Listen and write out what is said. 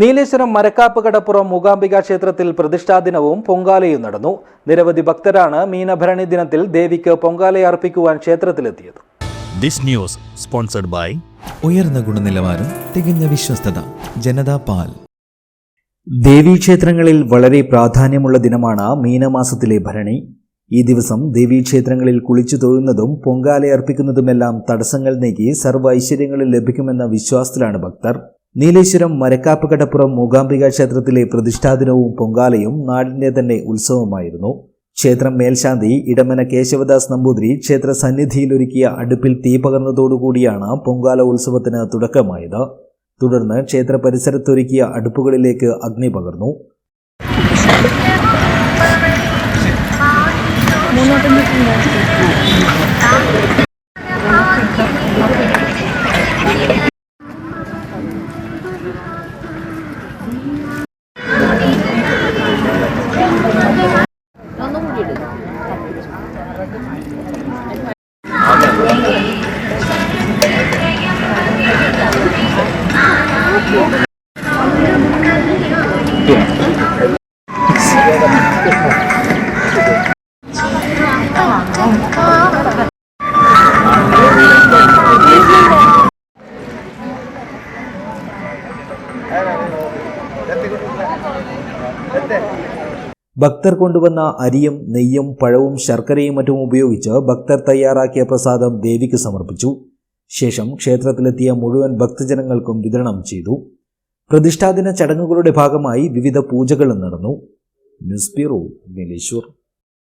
നീലേശ്വരം മരക്കാപ്പ് കടപ്പുറം മൂകാംബിക ക്ഷേത്രത്തിൽ പ്രതിഷ്ഠാദിനവും പൊങ്കാലയും നടന്നു. നിരവധി ഭക്തരാണ് മീനഭരണി ദിനത്തിൽ ദേവിക്ക് പൊങ്കാലയർപ്പിക്കുവാൻ ക്ഷേത്രത്തിലെത്തിയത്. This news sponsored by ഉയർന്ന ഗുണനിലവാരം, തികഞ്ഞ വിശ്വസ്തത, ജനതാ പാൽ. ദേവീക്ഷേത്രങ്ങളിൽ വളരെ പ്രാധാന്യമുള്ള ദിനമാണ് മീനമാസത്തിലെ ഭരണി. ഈ ദിവസം ദേവീക്ഷേത്രങ്ങളിൽ കുളിച്ചു തൊഴുന്നതും പൊങ്കാലയർപ്പിക്കുന്നതുമെല്ലാം തടസ്സങ്ങൾ നീക്കി സർവ്വ ഐശ്വര്യങ്ങളും ലഭിക്കുമെന്ന വിശ്വാസത്തിലാണ് ഭക്തർ. നീലേശ്വരം മരക്കാപ്പ് കടപ്പുറം മൂകാംബിക ക്ഷേത്രത്തിലെ പ്രതിഷ്ഠാദിനവും പൊങ്കാലയും നാടിന്റെ തന്നെ ഉത്സവമായിരുന്നു. ക്ഷേത്രം മേൽശാന്തി ഇടമന കേശവദാസ് നമ്പൂതിരി ക്ഷേത്ര സന്നിധിയിലൊരുക്കിയ അടുപ്പിൽ തീ പകർന്നതോടുകൂടിയാണ് പൊങ്കാല ഉത്സവത്തിന് തുടക്കമായത്. തുടർന്ന് ക്ഷേത്ര പരിസരത്തൊരുക്കിയ അടുപ്പുകളിലേക്ക് അഗ്നി പകർന്നു. ഭക്തർ കൊണ്ടുവന്ന അരിയും നെയ്യും പഴവും ശർക്കരയും മറ്റും ഉപയോഗിച്ച് ഭക്തർ തയ്യാറാക്കിയ പ്രസാദം ദേവിക്ക് സമർപ്പിച്ചു. ശേഷം ക്ഷേത്രത്തിലെത്തിയ മുഴുവൻ ഭക്തജനങ്ങൾക്കും വിതരണം ചെയ്തു. പ്രതിഷ്ഠാദിന ചടങ്ങുകളുടെ ഭാഗമായി വിവിധ പൂജകളും നടന്നു. News bureau, Nileshwar.